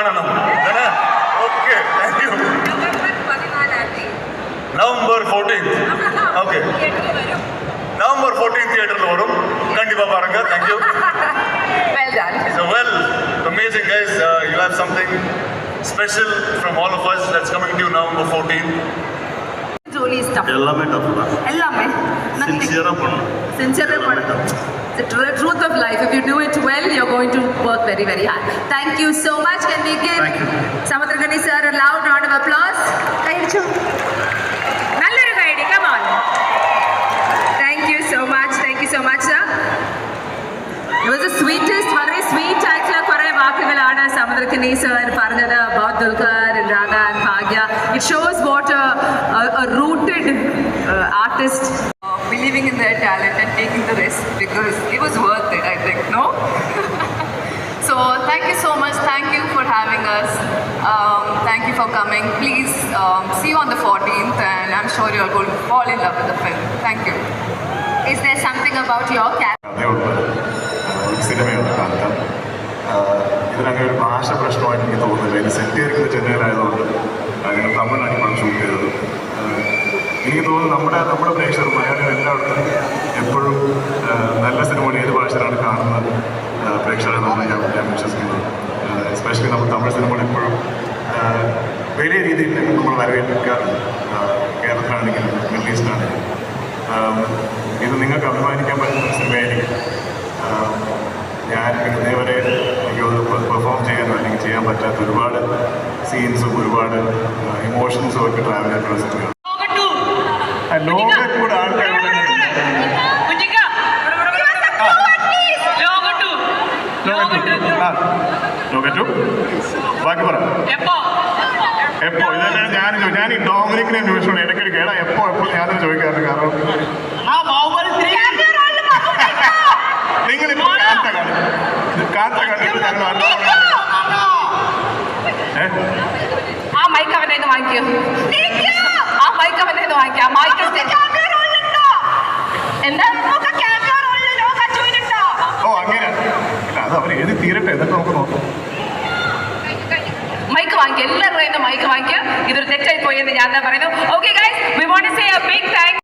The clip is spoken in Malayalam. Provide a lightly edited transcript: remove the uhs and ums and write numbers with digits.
കാണണം. Okay, thank you. November 14th. Okay, November 14th തിയേറ്ററിൽ വരും. കണ്ടിപ്പാ പാருங்க. Thank you. Well done. So amazing guys. You have something special from all of us that's coming to you November 14th. Really tough. எல்லாமே tough தான். எல்லாமே சின்சியரா பண்ணணும். Sincere பண்ணணும். The truth of life. If you do it well, you're going to work very, very hard. Thank you so much. Can we give Samudragani sir a loud round of applause? നല്ലൊരു കൈഡി. Come on. Thank you so much. Thank you so much, sir. It was the sweetest, very sweet ആയിട്ടുള്ള കുറേ വാക്കുകളാണ് സമുദ്രകനി സർ പറഞ്ഞത് about Dulquer and Radha and Bhagya. It shows what a rooted artist believing in their talent and taking the risk, because it was worth it, I think, no? So thank you so much. Thank you for having us. Thank you for coming. Please see you on the 14th, and I'm sure you're going to fall in love with the film. Thank you. Is there something about your character? സിനിമയുണ്ട് കാന്തം. ഇതിനങ്ങനെ ഒരു ഭാഷ പ്രശ്നമായിട്ട് എനിക്ക് തോന്നുന്നില്ല. ഇത് സെറ്റ് ചെയ്തിരിക്കുന്നത് ചെന്നൈയിലായതുകൊണ്ട് അങ്ങനെ തമിഴിലാണ് ഇപ്പോൾ ഷൂട്ട് ചെയ്തത്. എനിക്ക് തോന്നുന്നു നമ്മുടെ പ്രേക്ഷകർ മലയാളികൾ എല്ലായിടത്തും എപ്പോഴും നല്ല സിനിമകൾ ഏത് ഭാഷയിലാണ് കാണുന്നത് പ്രേക്ഷകരാണെന്നാണ് ഞാൻ വിശ്വസിക്കുന്നത്. എസ്പെഷ്യലി നമ്മൾ തമിഴ് സിനിമകൾ എപ്പോഴും വലിയ രീതിയിൽ നമ്മൾ വരവേൽപ്പിക്കാറുണ്ട്. കേരളത്തിലാണെങ്കിലും മിഡിൽ ഈസ്റ്റിലാണെങ്കിലും ഇത് നിങ്ങൾക്ക് അഭിമാനിക്കാൻ പറ്റുന്ന സിനിമയായിരിക്കും. ഞാൻ ഇതേവരെ എനിക്ക് പെർഫോം ചെയ്യാനോ അല്ലെങ്കിൽ ചെയ്യാൻ പറ്റാത്ത ഒരുപാട് സീൻസും ഒരുപാട് ഇമോഷൻസും ഒക്കെ ട്രാവൽ ചെയ്തിട്ടുള്ള സിനിമയാണ്. ലോകക്കൂടെ ആൾക്കാർ ലോകറ്റു ബാക്കി പറ എപ്പോ ഇതന്നെ ഞാൻ ഈ ഡോമിനിക്കിനെ ചോദിച്ചോണ്ട് ഇടയ്ക്കിടയ്ക്ക് ഏടാ എപ്പോ ഞാനത് ചോദിക്കാറുണ്ട്. കാരണം നിങ്ങളിപ്പോ കാത്ത കണ്ടിട്ട് ഞങ്ങൾ ആ മൈക്ക് അവനെ വാങ്ങിക്കോ. ആ മൈക്ക് അവനെ വാങ്ങിക്കാം. എന്താ ഓ അങ്ങനെ അത് അവർ എഴുതി തീരട്ടെ എന്നിട്ട് നമുക്ക് നോക്കാം. മൈക്ക് വാങ്ങിക്കുക. എല്ലാവരും മൈക്ക് വാങ്ങിക്കുക. ഇതൊരു തെറ്റായി പോയെന്ന് ഞാൻ പറയുന്നു. Okay guys, we want to say a big thanks.